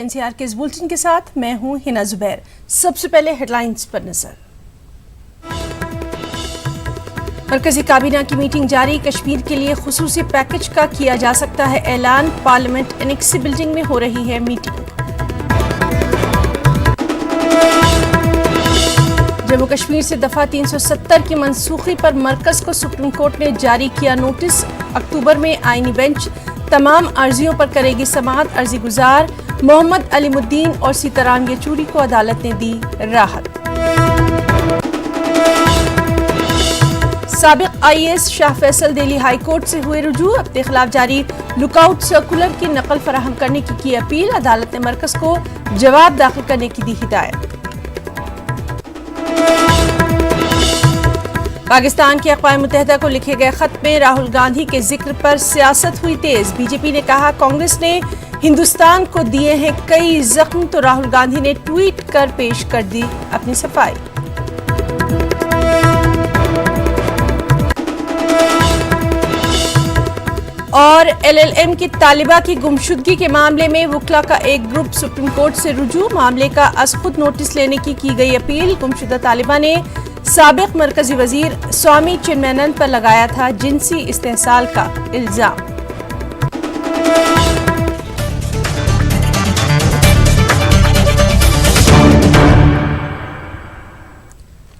NCR के इस bulletin के साथ मैं हूं हिना जुबैर। सबसे पहले हेडलाइंस पर नजर। मरकजी काबीना की मीटिंग जारी। कश्मीर के लिए खुसूसी पैकेज का किया जा सकता है ऐलान। पार्लियामेंट एनेक्सी बिल्डिंग में हो रही है मीटिंग। जम्मू कश्मीर से दफा 370 की मनसूखी पर मरकज को सुप्रीम कोर्ट ने जारी किया नोटिस। अक्टूबर में आईनी बेंच तमाम अर्जियों पर करेगी समाअत। अर्जी गुजार मोहम्मद अलीमुद्दीन और सीताराम येचूरी को अदालत ने दी राहत। साबिक IAS Shah Faisal Delhi high court से हुए रुजू। अपने खिलाफ जारी लुकआउट सर्कुलर की नकल फराहम करने की अपील। अदालत ने मरकज को जवाब दाखिल करने की दी हिदायत। पाकिस्तान के अक़वाम मुत्तहिदा को लिखे गए खत में राहुल गांधी के जिक्र पर सियासत हुई तेज। बीजेपी ने कहा कांग्रेस ने हिंदुस्तान को दिए हैं कई जख्म, तो राहुल गांधी ने ट्वीट कर पेश कर दी अपनी सफाई। और एलएलएम की तालिबा की गुमशुदगी के मामले में वकला का एक ग्रुप सुप्रीम कोर्ट से रुजू। मामले का अज खुद नोटिस लेने की गई अपील। गुमशुदा तालिबा ने साबिक मरकजी वजीर स्वामी चिन्मयानंद पर लगाया था जिनसी इस्तेहसाल का इल्जाम।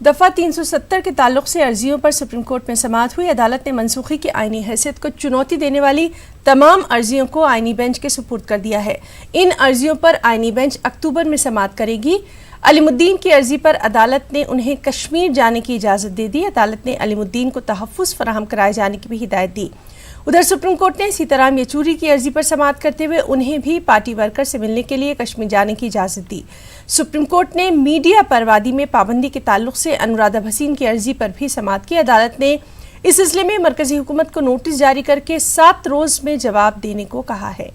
दफा 370 के ताल्लुक से अर्जियों पर सुप्रीम कोर्ट में समाअत हुई। अदालत ने मनसूखी की आईनी हैसियत को चुनौती देने वाली तमाम अर्जियों को आईनी बेंच के सुपुर्द कर दिया है। इन अर्जियों पर आईनी बेंच अक्टूबर में समाअत करेगी। अलीमुद्दीन की अर्जी पर अदालत ने उन्हें कश्मीर जाने की इजाजत दे दी। अदालत ने अलीमुद्दीन को तहफ़्फ़ुज़ फराहम कराए जाने की भी हिदायत दी। उधर सुप्रीम कोर्ट ने सीताराम येचूरी की अर्जी पर समाअत करते हुए उन्हें भी पार्टी वर्कर से मिलने के लिए कश्मीर जाने की इजाजत दी। सुप्रीम कोर्ट ने मीडिया पर वादी में पाबंदी के ताल्लुक से अनुराधा भसीन की अर्जी पर भी समाअत की। अदालत ने इस सिलसिले में मरकजी हुकूमत को नोटिस जारी करके 7 रोज में जवाब देने को कहा है।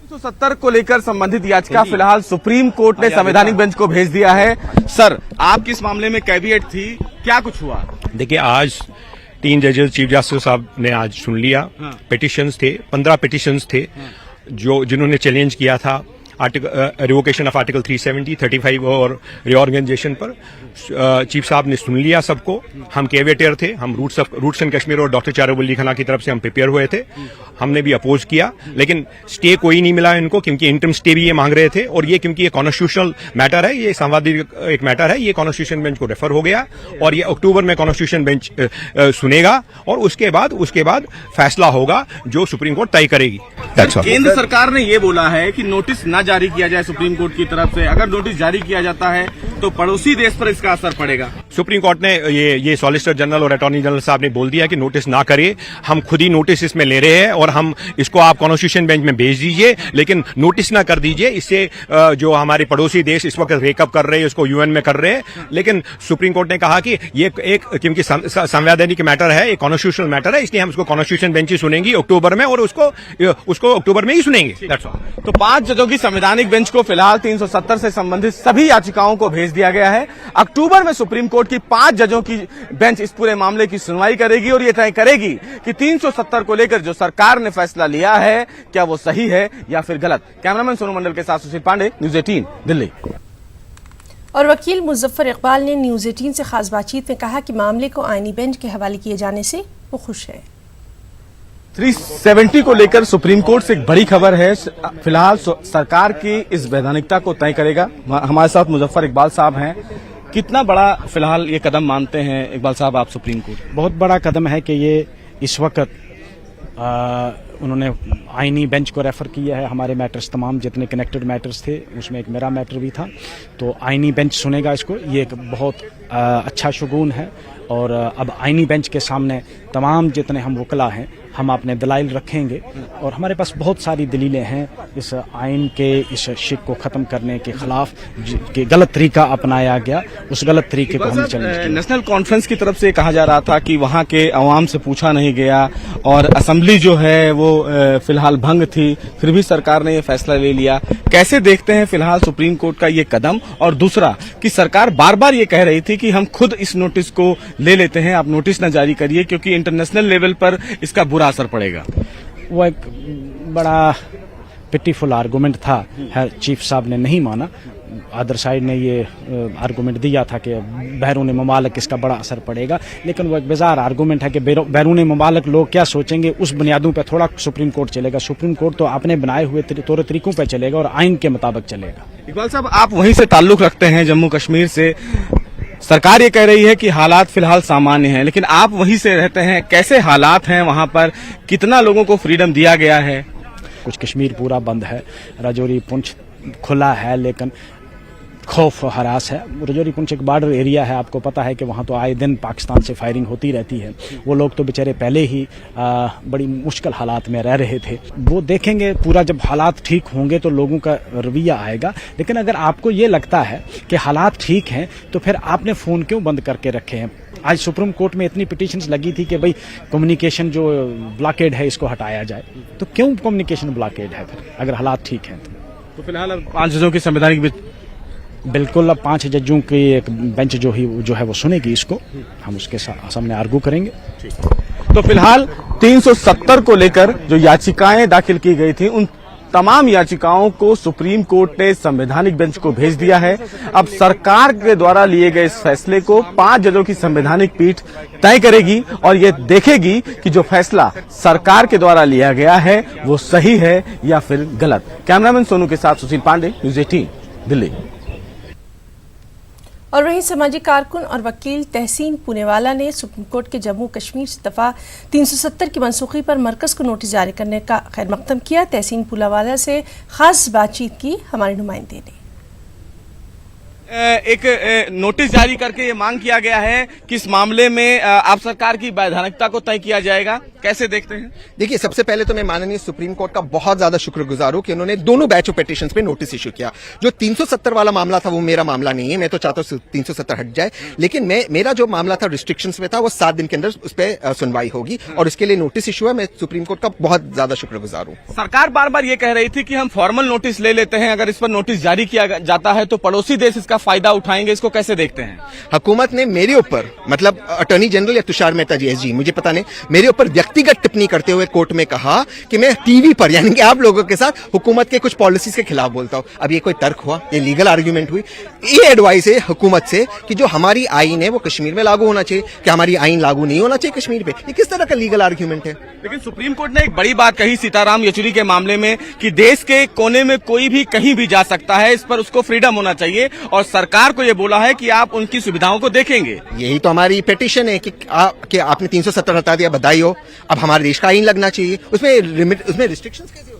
370 को लेकर संबंधित याचिका फिलहाल सुप्रीम कोर्ट ने संवैधानिक बेंच को भेज दिया है। सर, आपकी इस मामले में कैविएट थी, क्या कुछ हुआ? देखिए, आज 3 जजेस चीफ जस्टिस साहब ने आज सुन लिया। पिटिशंस थे, 15 पिटिशंस थे जिन्होंने चैलेंज किया था रिवोकेशन ऑफ आर्टिकल 370, 35 और रिऑर्गेनाइजेशन पर। चीफ साहब ने सुन लिया सबको। हम कैविएटर थे, हम रूट्स एंड कश्मीर और डॉक्टर चारोब अली खाना की तरफ से हम प्रिपेयर हुए थे। हमने भी अपोज किया, लेकिन स्टे कोई नहीं मिला इनको, क्योंकि इंटरम स्टे भी ये मांग रहे थे। और ये क्योंकि ये कॉन्स्टिट्यूशनल मैटर है, ये संवैधानिक एक मैटर है, ये कॉन्स्टिट्यूशन बेंच को रेफर हो गया और ये अक्टूबर में कॉन्स्टिट्यूशन बेंच सुनेगा और उसके बाद फैसला होगा जो सुप्रीम कोर्ट तय करेगी। केंद्र सरकार ने ये बोला है कि नोटिस न जारी किया जाए सुप्रीम कोर्ट की तरफ से। अगर नोटिस जारी किया जाता है तो पड़ोसी देश पर इसका असर पड़ेगा। सुप्रीम कोर्ट ने ये सॉलिसिटर जनरल और अटॉर्नी जनरल साहब ने बोल दिया कि नोटिस ना करे, हम खुद ही नोटिस इसमें ले रहे हैं और हम इसको आप कॉन्स्टिट्यूशन बेंच में भेज दीजिए, लेकिन नोटिस ना कर दीजिए। इससे जो हमारे पड़ोसी देश इस वक्त रेकअप कर रहे हैं, उसको यूएन में कर रहे हैं। लेकिन सुप्रीम कोर्ट ने कहा कि ये एक क्योंकि संवैधानिक मैटर है, एक कॉन्स्टिट्यूशनल मैटर है, इसलिए हम उसको कॉन्स्टिट्यूशन बेंच ही सुनेंगी अक्टूबर में और उसको अक्टूबर में ही सुनेंगे। तो 5 जजों की संवैधानिक बेंच को फिलहाल 370 से संबंधित सभी याचिकाओं को भेज दिया गया है। अक्टूबर में सुप्रीम कोर्ट की 5 जजों की बेंच इस पूरे मामले की सुनवाई करेगी और ये तय करेगी कि 370 को लेकर जो सरकार ने फैसला लिया है क्या वो सही है या फिर गलत। कैमरामैन सोनू मंडल के साथ सुशील पांडे, न्यूज़ 18 दिल्ली। और वकील मुजफ्फर इकबाल ने न्यूज़ 18 से खास बातचीत में कहा कि मामले को आईनी बेंच के हवाले किए जाने से वो खुश है। 370 को लेकर सुप्रीम कोर्ट से एक बड़ी खबर है। फिलहाल सरकार की इस वैधानिकता को तय करेगा। हमारे साथ मुजफ्फर इकबाल साहब हैं। कितना बड़ा फिलहाल ये कदम मानते हैं इकबाल साहब आप सुप्रीम कोर्ट? बहुत बड़ा कदम है कि ये इस वक्त उन्होंने आईनी बेंच को रेफर किया है। हमारे मैटर्स तमाम जितने कनेक्टेड मैटर्स थे उसमें एक मेरा मैटर भी था, तो आईनी बेंच सुनेगा इसको। ये एक बहुत अच्छा शुगून है और अब आईनी बेंच के सामने तमाम जितने हम वकला हैं हम अपने दलाइल रखेंगे और हमारे पास बहुत सारी दलीलें हैं इस आइन के इस शिक को ख़त्म करने के खिलाफ कि गलत तरीका अपनाया गया, उस गलत तरीके को हम चैलेंज। नेशनल कॉन्फ्रेंस की तरफ से कहा जा रहा था कि वहाँ के अवाम से पूछा नहीं गया और असेंबली जो है वो फिलहाल भंग थी, फिर भी सरकार ने ये फैसला ले लिया। कैसे देखते हैं फिलहाल सुप्रीम कोर्ट का ये कदम? और दूसरा कि सरकार बार बार ये कह रही थी कि हम खुद इस नोटिस को ले लेते हैं, आप नोटिस न जारी करिए क्योंकि इंटरनेशनल लेवल पर इसका बुरा असर पड़ेगा। वो एक बड़ा पिटीफुल आर्गुमेंट था, चीफ साहब ने नहीं माना। अदर साइड ने ये आर्गुमेंट दिया था कि बैरून ममालिक इसका बड़ा असर पड़ेगा, लेकिन वो एक बेजार आर्गुमेंट है कि बैरून ममालिक लोग क्या सोचेंगे उस बुनियादों पे थोड़ा सुप्रीम कोर्ट चलेगा। सुप्रीम कोर्ट तो अपने बनाए हुए तौर तरीकों पे चलेगा और आइन के मुताबिक चलेगा। इकबाल साहब, आप वहीं से ताल्लुक रखते हैं, जम्मू कश्मीर से। सरकार ये कह रही है कि हालात फिलहाल सामान्य हैं, लेकिन आप वहीं से रहते हैं, कैसे हालात हैं वहां पर? कितना लोगों को फ्रीडम दिया गया है? कुछ कश्मीर पूरा बंद है, राजौरी पुंछ खुला है, लेकिन खौफ हरास है। राजौरी पुंछ एक बॉर्डर एरिया है, आपको पता है कि वहाँ तो आए दिन पाकिस्तान से फायरिंग होती रहती है। वो लोग तो बेचारे पहले ही बड़ी मुश्किल हालात में रह रहे थे। वो देखेंगे पूरा, जब हालात ठीक होंगे तो लोगों का रवैया आएगा। लेकिन अगर आपको ये लगता है कि हालात ठीक हैं तो फिर आपने फ़ोन क्यों बंद करके रखे हैं? आज सुप्रीम कोर्ट में इतनी पिटीशंस लगी थी कि भाई कम्युनिकेशन जो ब्लॉकेड है इसको हटाया जाए, तो क्यों कम्युनिकेशन ब्लॉकेड है फिर अगर हालात ठीक हैं? तो फिलहाल अब 5 जजों की संवैधानिक बिल्कुल, अब 5 जजों की एक बेंच जो है वो सुनेगी इसको, हम उसके सामने आर्गू करेंगे। तो फिलहाल 370 को लेकर जो याचिकाएं दाखिल की गई थी, उन तमाम याचिकाओं को सुप्रीम कोर्ट ने संवैधानिक बेंच को भेज दिया है। अब सरकार के द्वारा लिए गए इस फैसले को 5 जजों की संवैधानिक पीठ तय करेगी और ये देखेगी कि जो फैसला सरकार के द्वारा लिया गया है वो सही है या फिर गलत। कैमरामैन सोनू के साथ सुशील पांडे, न्यूज़ 18, दिल्ली। और वहीं सामाजिक कारकुन और वकील तहसीन पूनेवाला ने सुप्रीम कोर्ट के जम्मू कश्मीर से दफा 370 की मनसूखी पर मरकज को नोटिस जारी करने का खैर मकदम किया। तहसीन पूनेवाला से खास बातचीत की हमारे नुमाइंदे ने। एक नोटिस जारी करके ये मांग किया गया है कि इस मामले में आप सरकार की वैधानिकता को तय किया जाएगा। कैसे देखते हैं? देखिए, सबसे पहले तो मैं माननीय सुप्रीम कोर्ट का बहुत ज्यादा शुक्रगुजार हूं कि उन्होंने दोनों बैच ऑफ पिटीशंस पे नोटिस इश्यू किया। जो 370 वाला मामला था वो मेरा मामला नहीं है, मैं तो चाहता हूं 370 हट जाए, लेकिन मेरा जो मामला था रिस्ट्रिक्शंस में था, वो 7 दिन के अंदर उस पर सुनवाई होगी और उसके लिए नोटिस इश्यू है। मैं सुप्रीम कोर्ट का बहुत ज्यादा शुक्रगुजार हूं। सरकार बार बार ये कह रही थी कि हम फॉर्मल नोटिस ले लेते हैं, अगर इस पर नोटिस जारी किया जाता है तो पड़ोसी देश इसका फायदा उठाएंगे। इसको कैसे देखते हैं? हुकूमत ने मेरे ऊपर, मतलब अटॉर्नी जनरल या तुषार मेहता जी, एसजी, मुझे पता नहीं, मेरे ऊपर व्यक्तिगत टिप्पणी करते हुए कोर्ट में कहा कि मैं टीवी पर, यानी कि आप लोगों के साथ, हुकूमत के कुछ पॉलिसीज के खिलाफ बोलता हूं। अब ये कोई तर्क हुआ? ये लीगल आर्ग्यूमेंट हुई? ये एडवाइस है हुकूमत से कि जो हमारी आइन है वो कश्मीर में लागू होना चाहिए, कि हमारी आइन लागू नहीं होना चाहिए कश्मीर पे? ये किस तरह का लीगल आर्ग्यूमेंट है? लेकिन सुप्रीम कोर्ट ने एक बड़ी बात कही सीताराम येचुरी के मामले में कि देश के कोने में कोई भी कहीं भी जा सकता है, इस पर उसको फ्रीडम होना चाहिए, और सरकार को यह बोला है कि आप उनकी सुविधाओं को देखेंगे। यही तो हमारी पिटीशन है कि आपने 370 हटा दिया, बधाई हो। अब हमारे देश का आइन लगना चाहिए, उसमें रिस्ट्रिक्शंस कैसे